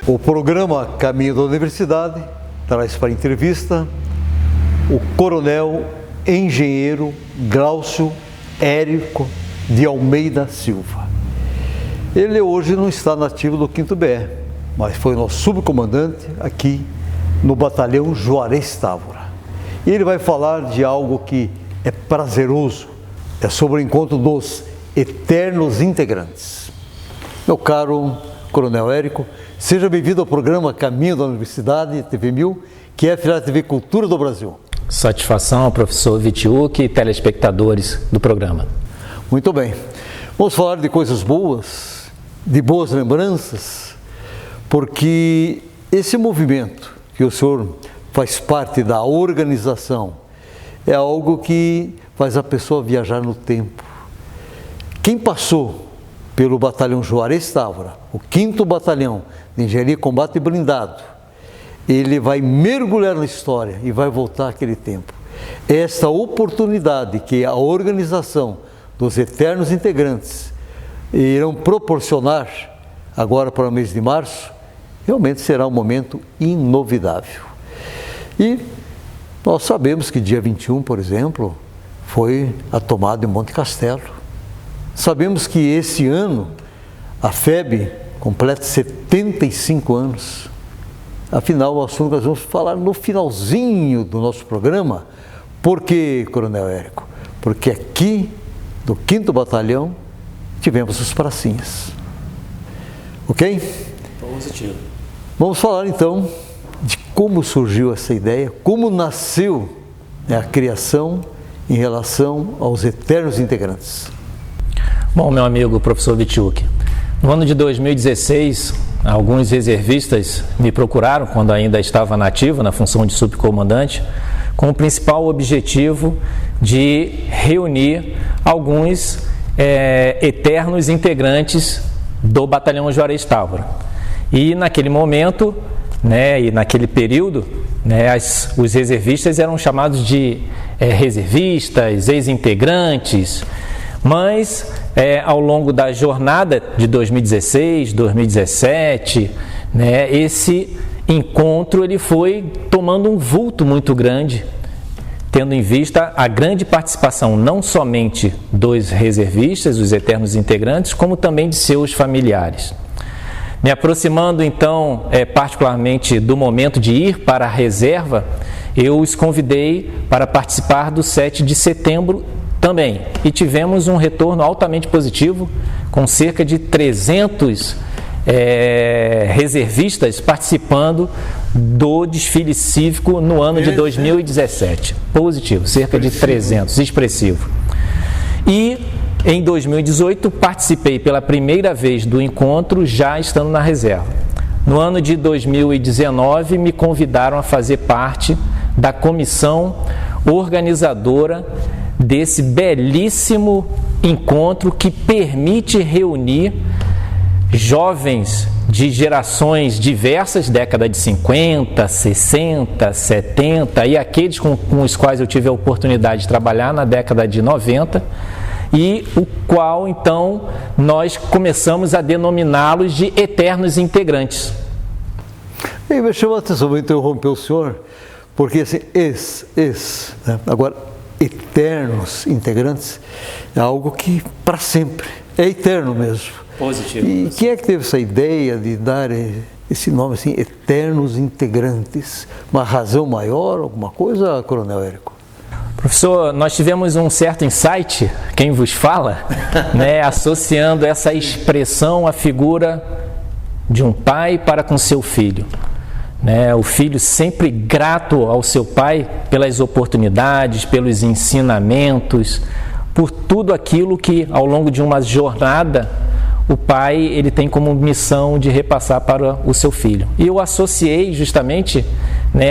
O programa Caminho da Universidade traz para entrevista o coronel engenheiro Glaucio Érico de Almeida Silva. Ele hoje não está nativo do 5º BE, mas foi nosso subcomandante aqui no batalhão Juarez Távora. E ele vai falar de algo que é prazeroso, é sobre o encontro dos eternos integrantes. Meu caro coronel Érico, seja bem-vindo ao programa Caminho da Universidade, TV 1000, que é a afiliada TV Cultura do Brasil. Satisfação, professor Wittiuk e telespectadores do programa. Muito bem. Vamos falar de coisas boas, de boas lembranças, porque esse movimento que o senhor faz parte da organização é algo que faz a pessoa viajar no tempo. Quem passou pelo batalhão Juarez Távora, o 5º Batalhão de Engenharia, Combate e Blindado, ele vai mergulhar na história e vai voltar àquele tempo. Esta oportunidade que a organização dos eternos integrantes irão proporcionar agora para o mês de março, realmente será um momento inovidável. E nós sabemos que dia 21, por exemplo, foi a tomada de Monte Castelo. Sabemos que esse ano a FEB completa 75 anos. Afinal, o assunto que nós vamos falar no finalzinho do nosso programa. Por quê, coronel Érico? Porque aqui, do 5º Batalhão, tivemos os pracinhas. Ok? Positivo. Vamos falar então de como surgiu essa ideia, como nasceu a criação em relação aos eternos integrantes. Bom, meu amigo professor Wittiuk, no ano de 2016, alguns reservistas me procuraram, quando ainda estava nativo, na função de subcomandante, com o principal objetivo de reunir alguns eternos integrantes do Batalhão Juarez Távora. E naquele momento, e naquele período, os reservistas eram chamados de reservistas, ex-integrantes, mas ao longo da jornada de 2016, 2017, esse encontro ele foi tomando um vulto muito grande, tendo em vista a grande participação não somente dos reservistas, os eternos integrantes, como também de seus familiares. Me aproximando então, particularmente do momento de ir para a reserva, eu os convidei para participar do 7 de setembro também. E tivemos um retorno altamente positivo, com cerca de 300 reservistas participando do desfile cívico no ano de 2017. Positivo, cerca de 300, expressivo. E em 2018 participei pela primeira vez do encontro, já estando na reserva. No ano de 2019 me convidaram a fazer parte da comissão organizadora desse belíssimo encontro que permite reunir jovens de gerações diversas, década de 50, 60, 70 e aqueles com os quais eu tive a oportunidade de trabalhar na década de 90, e o qual então nós começamos a denominá-los de eternos integrantes. E me chamou a atenção, vou interromper o senhor, porque assim, agora, eternos integrantes é algo que para sempre, é eterno mesmo. Positivo. E quem é que teve essa ideia de dar esse nome assim, eternos integrantes? Uma razão maior, alguma coisa, coronel Érico? Professor, nós tivemos um certo insight, quem vos fala, associando essa expressão à figura de um pai para com seu filho. O filho sempre grato ao seu pai pelas oportunidades, pelos ensinamentos, por tudo aquilo que ao longo de uma jornada o pai ele tem como missão de repassar para o seu filho. E eu associei justamente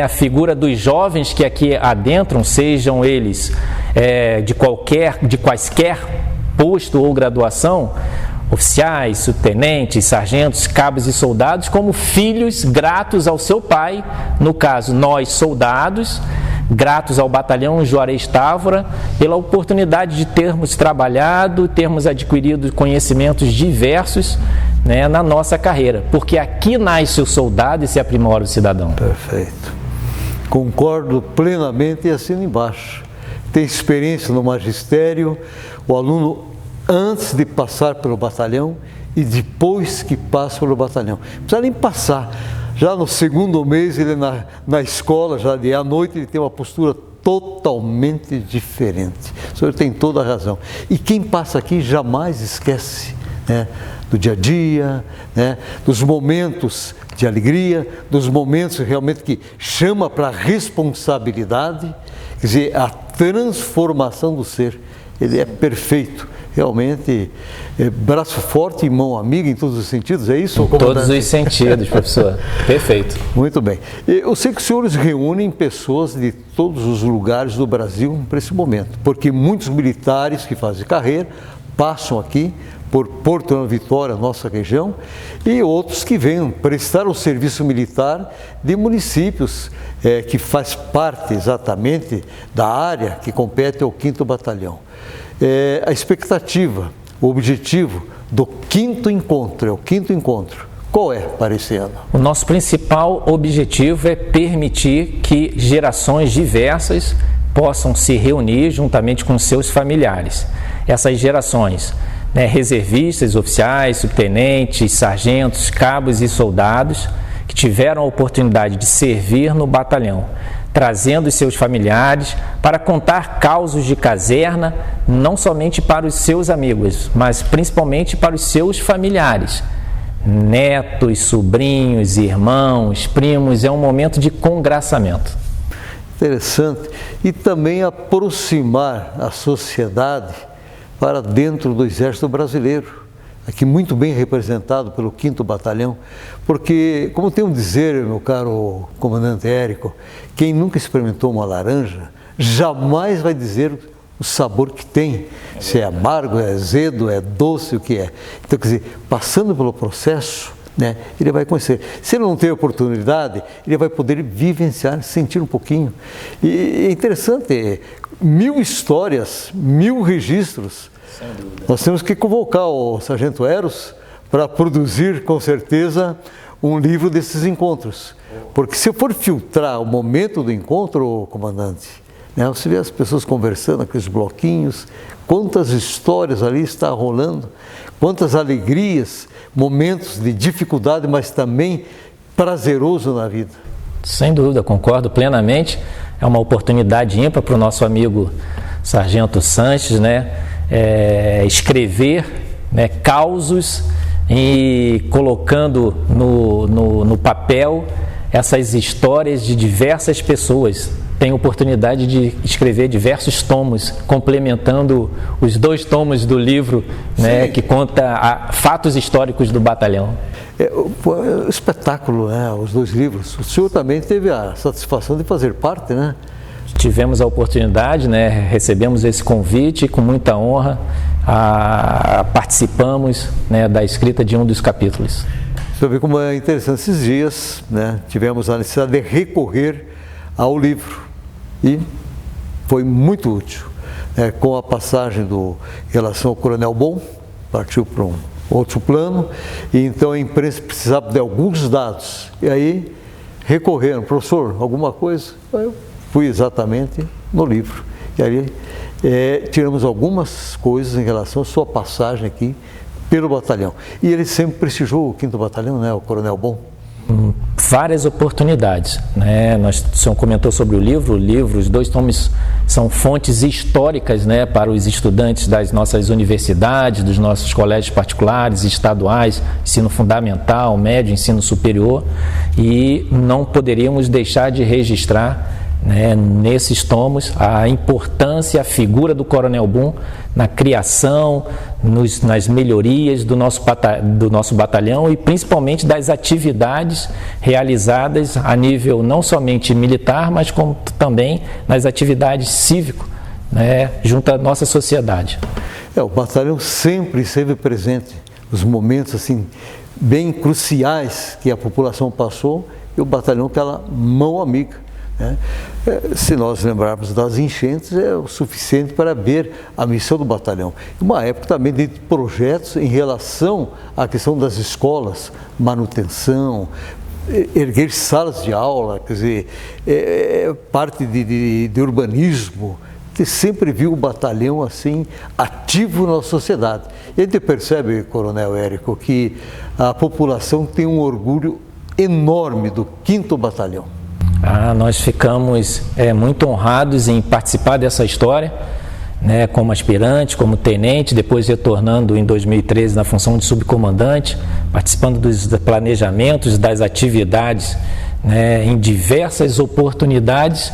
a figura dos jovens que aqui adentram, sejam eles de quaisquer posto ou graduação, oficiais, subtenentes, sargentos, cabos e soldados, como filhos gratos ao seu pai, no caso nós soldados, gratos ao Batalhão Juarez Távora pela oportunidade de termos trabalhado, termos adquirido conhecimentos diversos, né, na nossa carreira, porque aqui nasce o soldado e se aprimora o cidadão. Perfeito. Concordo plenamente e assino embaixo. Tem experiência no magistério, o aluno antes de passar pelo batalhão e depois que passa pelo batalhão. Não precisa nem passar. Já no segundo mês, ele na escola, já à noite, ele tem uma postura totalmente diferente. O senhor tem toda a razão. E quem passa aqui jamais esquece, né, do dia a dia, né, dos momentos de alegria, dos momentos realmente que chama para a responsabilidade, quer dizer, a transformação do ser. Ele é perfeito. Realmente, braço forte e mão amiga em todos os sentidos, é isso? Em todos os sentidos, professor. Perfeito. Muito bem. Eu sei que os senhores reúnem pessoas de todos os lugares do Brasil para esse momento, porque muitos militares que fazem carreira passam aqui por Porto Vitória, nossa região, e outros que vêm prestar o serviço militar de municípios que faz parte exatamente da área que compete ao 5º Batalhão. A expectativa, o objetivo do 5º encontro, é o 5º encontro, qual é para esse ano? O nosso principal objetivo é permitir que gerações diversas possam se reunir juntamente com seus familiares. Essas gerações, né, reservistas, oficiais, subtenentes, sargentos, cabos e soldados que tiveram a oportunidade de servir no batalhão, trazendo os seus familiares para contar causos de caserna, não somente para os seus amigos, mas principalmente para os seus familiares, netos, sobrinhos, irmãos, primos. É um momento de congraçamento. Interessante. E também aproximar a sociedade para dentro do Exército Brasileiro, aqui muito bem representado pelo 5º Batalhão, porque, como tem um dizer, meu caro comandante Érico, quem nunca experimentou uma laranja, jamais vai dizer o sabor que tem, se é amargo, é azedo, é doce, o que é. Então, quer dizer, passando pelo processo, né, ele vai conhecer. Se ele não tem oportunidade, ele vai poder vivenciar, sentir um pouquinho. E é interessante, 1000 histórias, 1000 registros. Nós temos que convocar o Sargento Eros para produzir, com certeza, um livro desses encontros. Porque se eu for filtrar o momento do encontro, comandante, né, você vê as pessoas conversando, aqueles bloquinhos, quantas histórias ali está rolando, quantas alegrias, momentos de dificuldade, mas também prazeroso na vida. Sem dúvida, concordo plenamente. É uma oportunidade ímpar para o nosso amigo Sargento Sanches, né? Escrever, né, causos e colocando no papel essas histórias de diversas pessoas. Tem oportunidade de escrever diversos tomos, complementando os 2 tomos do livro, né, que conta fatos históricos do batalhão. Espetáculo, né, os 2 livros. O senhor também teve a satisfação de fazer parte, né? Tivemos a oportunidade, né, recebemos esse convite e com muita honra participamos, né, da escrita de um dos capítulos. Você vê como é interessante. Esses dias, né, tivemos a necessidade de recorrer ao livro e foi muito útil. Com a passagem em relação ao Coronel Bom, partiu para um outro plano, e então a imprensa precisava de alguns dados. E aí recorreram, professor, alguma coisa? Eu fui exatamente no livro. E aí tiramos algumas coisas em relação à sua passagem aqui pelo batalhão. E ele sempre prestigiou o 5º Batalhão, né, o Coronel Bom? Várias oportunidades, né? O senhor comentou sobre o livro. Os 2 tomos são fontes históricas, né, para os estudantes das nossas universidades, dos nossos colégios particulares, estaduais, ensino fundamental, médio, ensino superior, e não poderíamos deixar de registrar, né, nesses tomos a importância, a figura do Coronel Bom na criação, nas melhorias do nosso batalhão e principalmente das atividades realizadas a nível não somente militar, mas como também nas atividades cívico, né, junto à nossa sociedade. O batalhão sempre esteve presente, os momentos assim bem cruciais que a população passou, e o batalhão aquela mão amiga. né? Se nós lembrarmos das enchentes, é o suficiente para ver a missão do batalhão. Uma época também de projetos em relação à questão das escolas, manutenção, erguer salas de aula, quer dizer, parte de urbanismo. Você sempre viu o batalhão assim, ativo na sociedade. E a gente percebe, Coronel Érico, que a população tem um orgulho enorme do 5º Batalhão. Nós ficamos muito honrados em participar dessa história, né, como aspirante, como tenente, depois retornando em 2013 na função de subcomandante, participando dos planejamentos, das atividades, né, em diversas oportunidades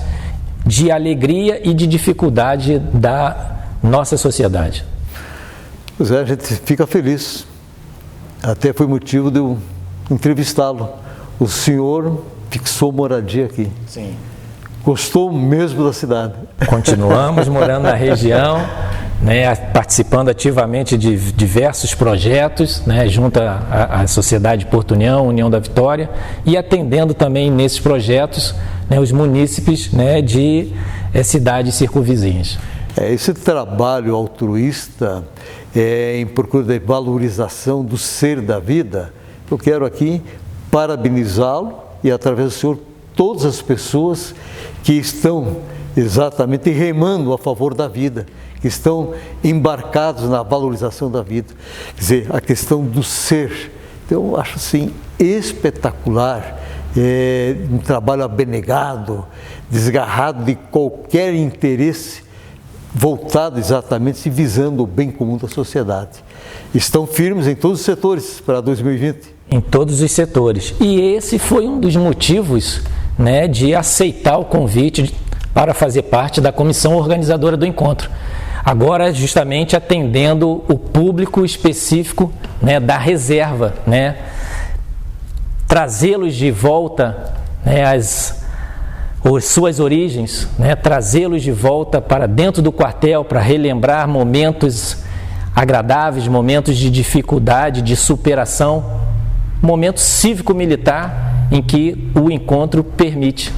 de alegria e de dificuldade da nossa sociedade. Pois é, a gente fica feliz. Até foi motivo de eu entrevistá-lo. O senhor fixou moradia aqui. Sim. Gostou mesmo da cidade. Continuamos morando na região, né, participando ativamente de diversos projetos, né, junto à Sociedade Porto União, União da Vitória, e atendendo também nesses projetos, né, os munícipes, né, de cidades circunvizinhas. Esse trabalho altruísta em procura de valorização do ser da vida, eu quero aqui parabenizá-lo e, através do senhor, todas as pessoas que estão exatamente remando a favor da vida, que estão embarcados na valorização da vida. Quer dizer, a questão do ser. Então, eu acho assim espetacular, um trabalho abnegado, desgarrado de qualquer interesse, voltado exatamente visando o bem comum da sociedade. Estão firmes em todos os setores para 2020. Em todos os setores. E esse foi um dos motivos, né, de aceitar o convite para fazer parte da comissão organizadora do encontro. Agora, justamente atendendo o público específico, né, da reserva, né, trazê-los de volta, né, às suas origens, né, trazê-los de volta para dentro do quartel para relembrar momentos agradáveis, momentos de dificuldade, de superação, momento cívico-militar em que o encontro permite.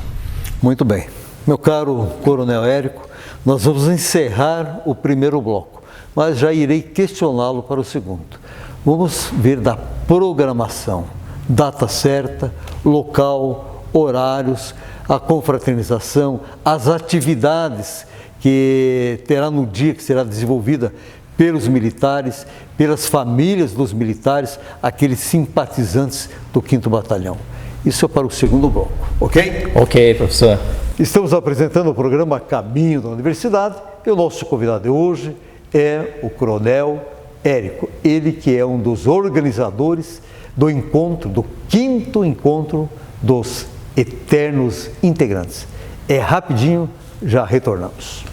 Muito bem. Meu caro Coronel Érico, nós vamos encerrar o primeiro bloco, mas já irei questioná-lo para o segundo. Vamos ver da programação, data certa, local, horários, a confraternização, as atividades que terá no dia que será desenvolvida pelos militares, pelas famílias dos militares, aqueles simpatizantes do 5º Batalhão. Isso é para o segundo bloco, ok? Ok, professor. Estamos apresentando o programa Caminho da Universidade e o nosso convidado de hoje é o Coronel Érico, ele que é um dos organizadores do encontro, do 5º encontro dos Eternos Integrantes. É rapidinho, já retornamos.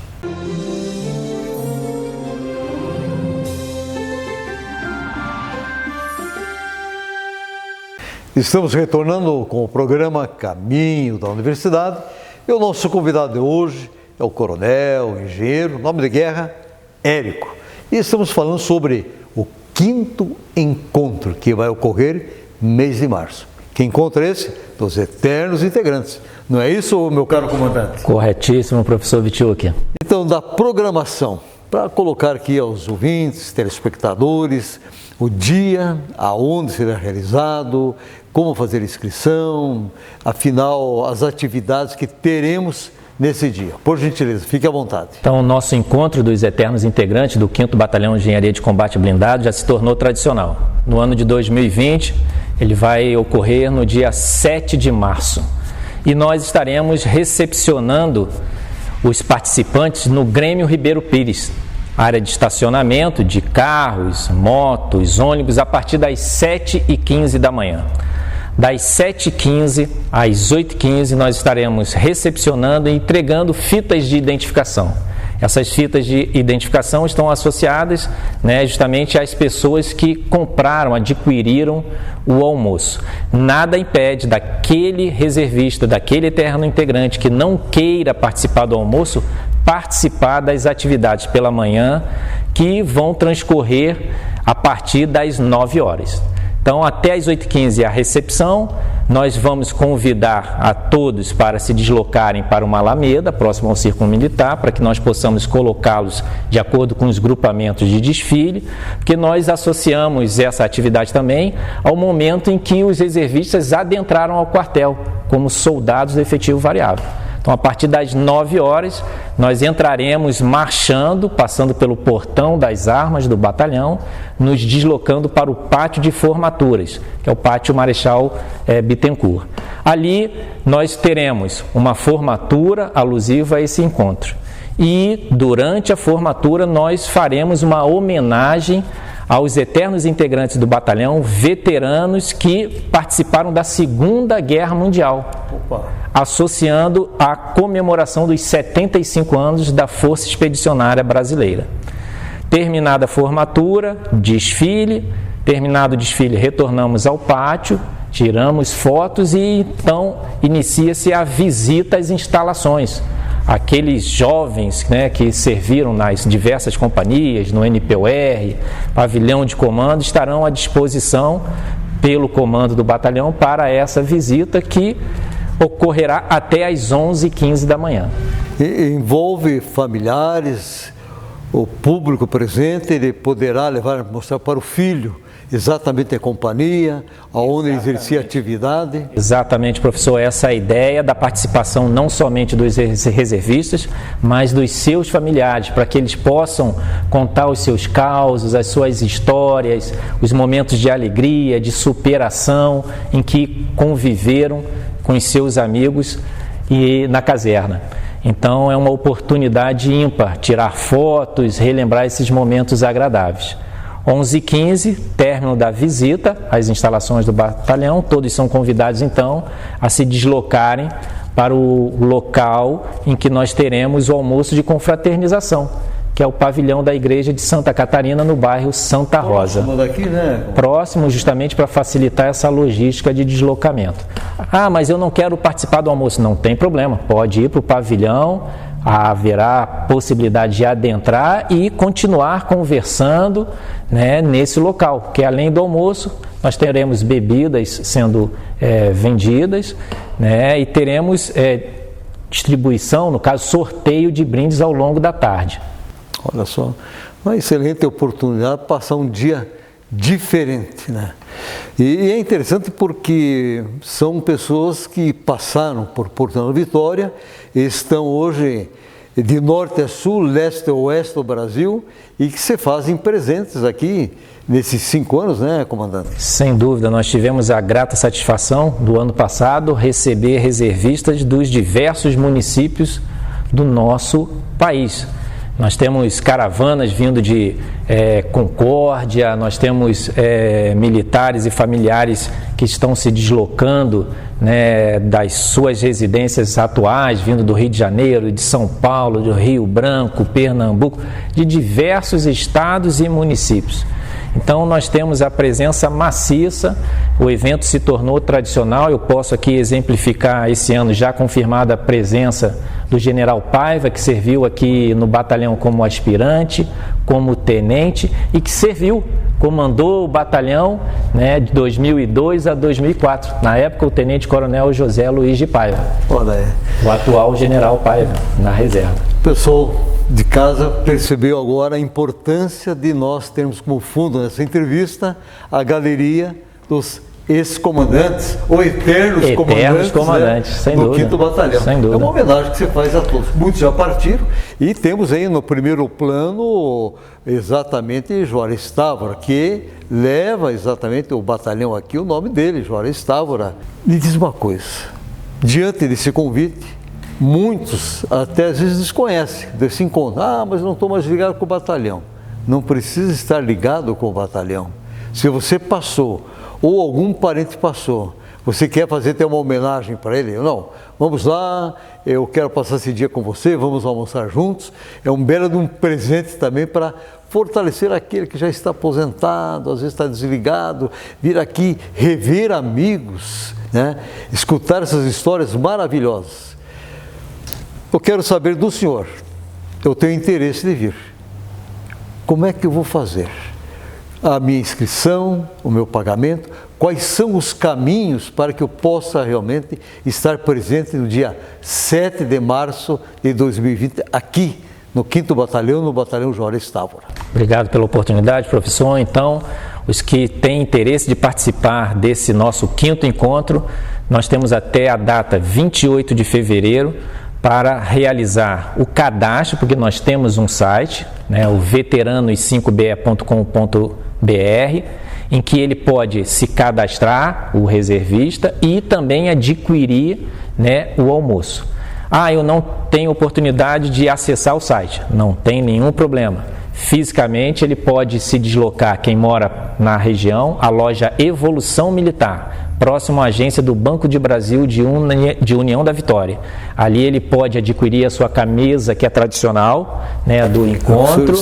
Estamos retornando com o programa Caminho da Universidade e o nosso convidado de hoje é o coronel, engenheiro, nome de guerra, Érico. E estamos falando sobre o 5º encontro que vai ocorrer mês de março. Que encontro é esse? Dos Eternos Integrantes. Não é isso, meu caro comandante? Corretíssimo, professor Vichuk. Então, da programação, para colocar aqui aos ouvintes, telespectadores, o dia, aonde será realizado, como fazer inscrição, afinal, as atividades que teremos nesse dia. Por gentileza, fique à vontade. Então, o nosso encontro dos Eternos Integrantes do 5º Batalhão de Engenharia de Combate Blindado já se tornou tradicional. No ano de 2020, ele vai ocorrer no dia 7 de março. E nós estaremos recepcionando os participantes no Grêmio Ribeiro Pires, área de estacionamento de carros, motos, ônibus, a partir das 7h15 da manhã. Das 7h15 às 8h15 nós estaremos recepcionando e entregando fitas de identificação. Essas fitas de identificação estão associadas, né, justamente às pessoas que compraram, adquiriram o almoço. Nada impede daquele reservista, daquele eterno integrante que não queira participar do almoço, participar das atividades pela manhã que vão transcorrer a partir das 9 horas. Então, até às 8h15 a recepção, nós vamos convidar a todos para se deslocarem para uma alameda, próximo ao Círculo Militar, para que nós possamos colocá-los de acordo com os grupamentos de desfile, porque nós associamos essa atividade também ao momento em que os reservistas adentraram ao quartel, como soldados do efetivo variável. Então, a partir das 9 horas, nós entraremos marchando, passando pelo portão das armas do batalhão, nos deslocando para o pátio de formaturas, que é o pátio Marechal Bittencourt. Ali, nós teremos uma formatura alusiva a esse encontro. E, durante a formatura, nós faremos uma homenagem aos eternos integrantes do batalhão, veteranos que participaram da Segunda Guerra Mundial, associando a comemoração dos 75 anos da Força Expedicionária Brasileira. Terminada a formatura, desfile, terminado o desfile, retornamos ao pátio, tiramos fotos e então inicia-se a visita às instalações. Aqueles jovens, né, que serviram nas diversas companhias, no NPOR, pavilhão de comando, estarão à disposição pelo comando do batalhão para essa visita que ocorrerá até às 11h15 da manhã. Envolve familiares, o público presente, ele poderá mostrar para o filho exatamente a companhia, aonde ele exercia atividade. Exatamente, professor, essa é a ideia da participação não somente dos reservistas, mas dos seus familiares, para que eles possam contar os seus causos, as suas histórias, os momentos de alegria, de superação em que conviveram com os seus amigos e na caserna. Então é uma oportunidade ímpar, tirar fotos, relembrar esses momentos agradáveis. 11h15, término da visita às instalações do batalhão, todos são convidados então a se deslocarem para o local em que nós teremos o almoço de confraternização, que é o pavilhão da igreja de Santa Catarina, no bairro Santa Rosa. Próximo daqui, né? Próximo, justamente para facilitar essa logística de deslocamento. Ah, mas eu não quero participar do almoço. Não tem problema, pode ir para o pavilhão, haverá possibilidade de adentrar e continuar conversando, né, nesse local, que além do almoço, nós teremos bebidas sendo vendidas, né, e teremos distribuição, no caso, sorteio de brindes ao longo da tarde. Olha só, uma excelente oportunidade de passar um dia diferente, né? E é interessante porque são pessoas que passaram por Porto de Vitória, estão hoje de norte a sul, leste a oeste do Brasil e que se fazem presentes aqui nesses 5 anos, né, comandante? Sem dúvida, nós tivemos a grata satisfação do ano passado receber reservistas dos diversos municípios do nosso país. Nós temos caravanas vindo de Concórdia, nós temos militares e familiares que estão se deslocando, né, das suas residências atuais, vindo do Rio de Janeiro, de São Paulo, do Rio Branco, Pernambuco, de diversos estados e municípios. Então nós temos a presença maciça, o evento se tornou tradicional. Eu posso aqui exemplificar esse ano já confirmada a presença do General Paiva, que serviu aqui no batalhão como aspirante, como tenente e que comandou o batalhão, né, de 2002 a 2004. Na época o tenente-coronel José Luiz de Paiva, o atual General Paiva, na reserva. Pessoal de casa percebeu agora a importância de nós termos como fundo nessa entrevista a galeria dos ex-comandantes ou eternos comandantes, né, sem do dúvida, 5º Batalhão. Sem dúvida. É uma homenagem que você faz a todos. Muitos já partiram e temos aí no primeiro plano exatamente Juarez Távora, que leva exatamente o batalhão aqui, o nome dele, Juarez Távora. Me diz uma coisa, diante desse convite, muitos até às vezes desconhecem desse encontro. Ah, mas não estou mais ligado com o batalhão. Não precisa estar ligado com o batalhão. Se você passou ou algum parente passou, você quer fazer até uma homenagem para ele? Não, vamos lá, eu quero passar esse dia com você, vamos almoçar juntos. É um belo de um presente também para fortalecer aquele que já está aposentado, às vezes está desligado, vir aqui rever amigos, né? Escutar essas histórias maravilhosas. Eu quero saber do senhor, eu tenho interesse de vir. Como é que eu vou fazer? a minha inscrição, o meu pagamento, quais são os caminhos para que eu possa realmente estar presente no dia 7 de março de 2020, aqui no 5º Batalhão, no Batalhão Juarez Távora. Obrigado pela oportunidade, professor. Então, os que têm interesse de participar desse nosso 5º encontro, nós temos até a data 28 de fevereiro para realizar o cadastro, porque nós temos um site, né, o veteranos5be.com.br, em que ele pode se cadastrar, o reservista, e também adquirir, né, o almoço. Eu não tenho oportunidade de acessar o site. Não tem nenhum problema. Fisicamente, ele pode se deslocar, quem mora na região, à loja Evolução Militar, próximo à agência do Banco de Brasil de União da Vitória. Ali ele pode adquirir a sua camisa, que é tradicional, né, do encontro.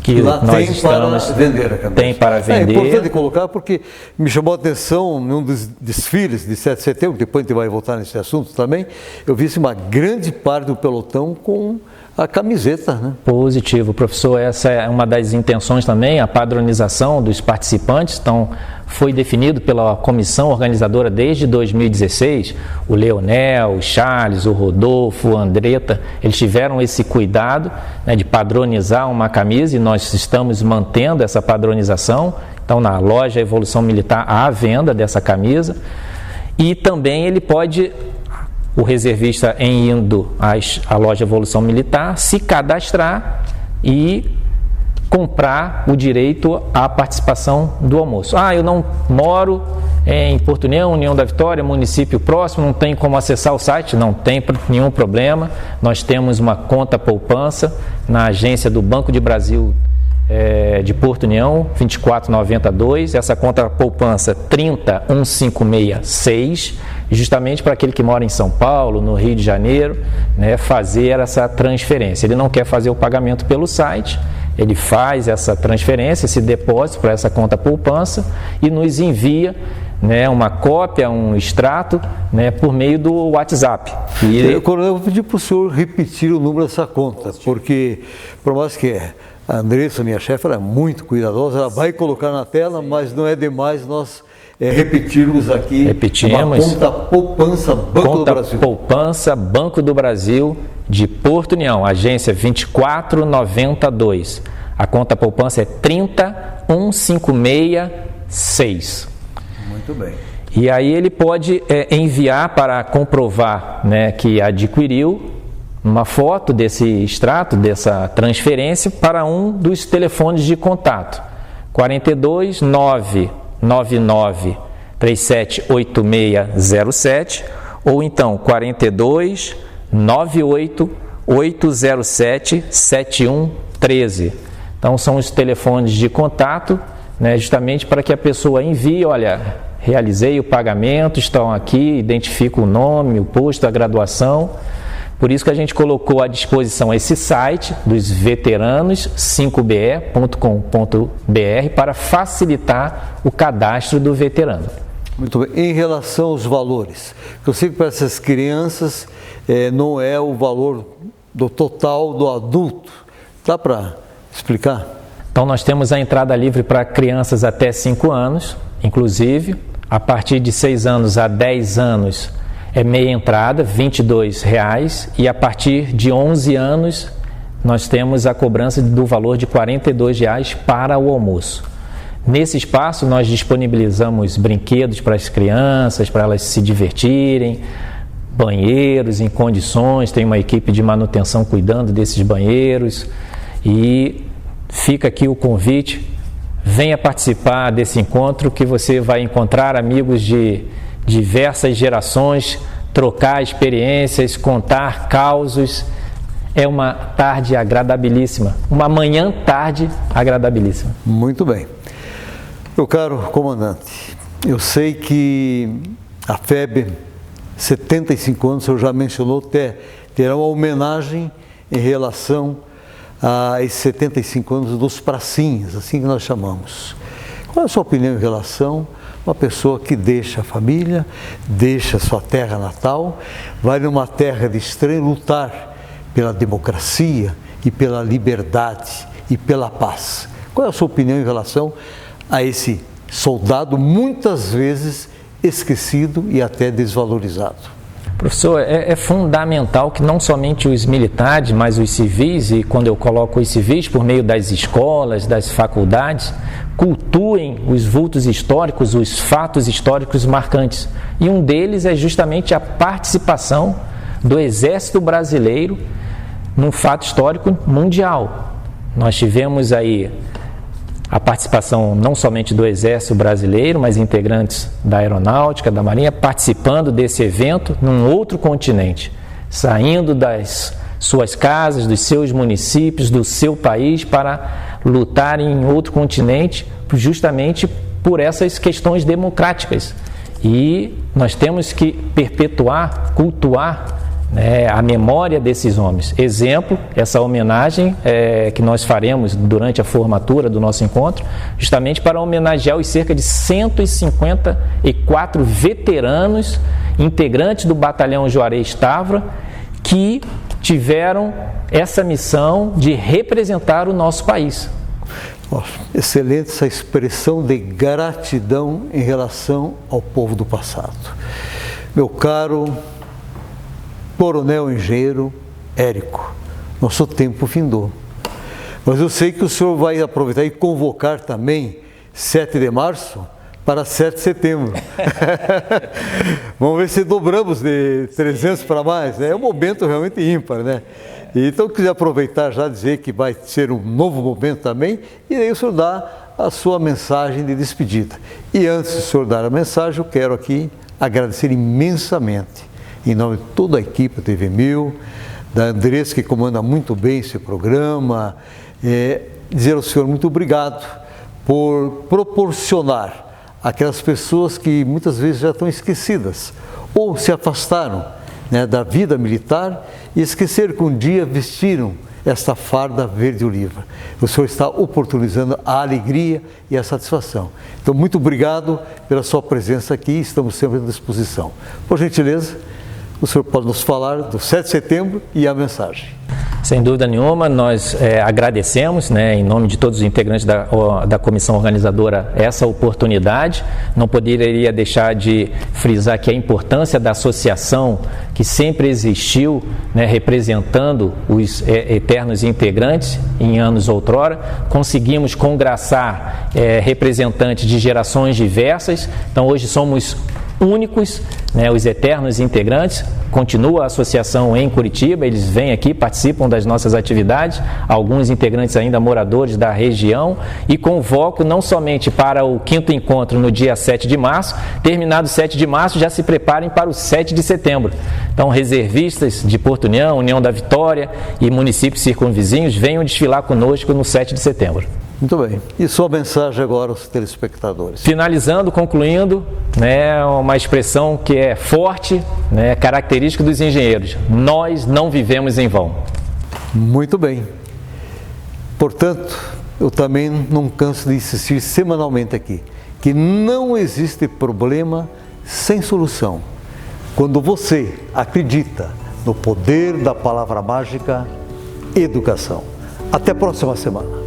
Que lá nós tem para vender a camisa. Tem para vender. É importante colocar porque me chamou a atenção num dos desfiles de 7 de setembro, depois a gente vai voltar nesse assunto também, eu vi uma grande parte do pelotão com a camiseta, né? Positivo, professor. Essa é uma das intenções também, a padronização dos participantes. Então, foi definido pela comissão organizadora desde 2016, o Leonel, o Charles, o Rodolfo, o Andretta, eles tiveram esse cuidado, né, de padronizar uma camisa, e nós estamos mantendo essa padronização. Então, na loja Evolução Militar há a venda dessa camisa, e também ele pode, o reservista, em indo à loja Evolução Militar, se cadastrar e comprar o direito à participação do almoço. Eu não moro em Porto União, União da Vitória, município próximo, não tem como acessar o site. Não tem nenhum problema. Nós temos uma conta poupança na agência do Banco de Brasil de Porto União, 24902, essa conta poupança 31566, justamente para aquele que mora em São Paulo, no Rio de Janeiro, né, fazer essa transferência. Ele não quer fazer o pagamento pelo site, ele faz essa transferência, esse depósito para essa conta poupança e nos envia, né, uma cópia, um extrato, né, por meio do WhatsApp. Coronel, eu vou pedir para o senhor repetir o número dessa conta, porque, por mais que a Andressa, minha chefe, ela é muito cuidadosa, ela vai colocar na tela, mas não é demais nós repetirmos aqui. Repetimos. Conta poupança Banco do Brasil. Conta poupança Banco do Brasil de Porto União, agência 24902. A conta poupança é 31566. Muito bem. E aí ele pode enviar para comprovar, né, que adquiriu uma foto desse extrato, dessa transferência, para um dos telefones de contato, 42 999 378607, ou então 42 98 807 7113. Então são os telefones de contato, né, justamente para que a pessoa envie, olha, realizei o pagamento, estão aqui, identifica o nome, o posto, a graduação. Por isso que a gente colocou à disposição esse site dos veteranos5be.com.br para facilitar o cadastro do veterano. Muito bem. Em relação aos valores, eu sei que para essas crianças não é o valor do total do adulto. Dá para explicar? Então nós temos a entrada livre para crianças até 5 anos, inclusive, a partir de 6 anos a 10 anos é meia entrada, R$ 22,00, e a partir de 11 anos nós temos a cobrança do valor de R$ 42,00 para o almoço. Nesse espaço nós disponibilizamos brinquedos para as crianças, para elas se divertirem, banheiros em condições, tem uma equipe de manutenção cuidando desses banheiros, e fica aqui o convite, venha participar desse encontro que você vai encontrar amigos de diversas gerações, trocar experiências, contar causos. É uma tarde agradabilíssima, uma manhã-tarde agradabilíssima. Muito bem. Meu caro comandante, eu sei que a FEB, 75 anos, o senhor já mencionou, terá uma homenagem em relação a esses 75 anos dos pracinhas, assim que nós chamamos. Qual é a sua opinião em relação a uma pessoa que deixa a família, deixa a sua terra natal, vai numa terra de estranho lutar pela democracia e pela liberdade e pela paz? Qual é a sua opinião em relação a esse soldado muitas vezes esquecido e até desvalorizado? Professor, é fundamental que não somente os militares, mas os civis, e quando eu coloco os civis por meio das escolas, das faculdades, cultuem os vultos históricos, os fatos históricos marcantes. E um deles é justamente a participação do Exército Brasileiro num fato histórico mundial. Nós tivemos aí a participação não somente do Exército Brasileiro, mas integrantes da Aeronáutica, da Marinha, participando desse evento num outro continente, saindo das suas casas, dos seus municípios, do seu país, para lutar em outro continente, justamente por essas questões democráticas. E nós temos que perpetuar, cultuar, a memória desses homens. Exemplo, essa homenagem que nós faremos durante a formatura do nosso encontro, justamente para homenagear os cerca de 154 veteranos, integrantes do Batalhão Juarez Távora, que tiveram essa missão de representar o nosso país. Excelente essa expressão de gratidão em relação ao povo do passado. Meu caro Coronel Engenheiro Érico, nosso tempo findou. Mas eu sei que o senhor vai aproveitar e convocar também 7 de março para 7 de setembro. Vamos ver se dobramos de 300 para mais, né? É um momento realmente ímpar, né? Então, quiser aproveitar já dizer que vai ser um novo momento também, e aí o senhor dá a sua mensagem de despedida. E antes do senhor dar a mensagem, eu quero aqui agradecer imensamente, em nome de toda a equipe da TV 1000, da Andressa, que comanda muito bem esse programa, dizer ao senhor muito obrigado por proporcionar aquelas pessoas que muitas vezes já estão esquecidas ou se afastaram, né, da vida militar e esqueceram que um dia vestiram esta farda verde oliva. O senhor está oportunizando a alegria e a satisfação. Então, muito obrigado pela sua presença aqui, estamos sempre à disposição. Por gentileza, o senhor pode nos falar do 7 de setembro e a mensagem. Sem dúvida nenhuma, nós agradecemos, em nome de todos os integrantes da comissão organizadora, essa oportunidade. Não poderia deixar de frisar que a importância da associação que sempre existiu, representando os eternos integrantes em anos outrora. Conseguimos congraçar representantes de gerações diversas, então hoje somos únicos, os eternos integrantes. Continua a associação em Curitiba, eles vêm aqui, participam das nossas atividades, alguns integrantes ainda moradores da região, e convoco não somente para o 5º encontro no dia 7 de março, terminado o 7 de março, já se preparem para o 7 de setembro. Então, reservistas de Porto União, União da Vitória e municípios circunvizinhos venham desfilar conosco no 7 de setembro. Muito bem. E sua mensagem agora aos telespectadores? Finalizando, concluindo, uma expressão que é forte, característica dos engenheiros: nós não vivemos em vão. Muito bem. Portanto, eu também não canso de insistir semanalmente aqui, que não existe problema sem solução. Quando você acredita no poder da palavra mágica, educação. Até a próxima semana.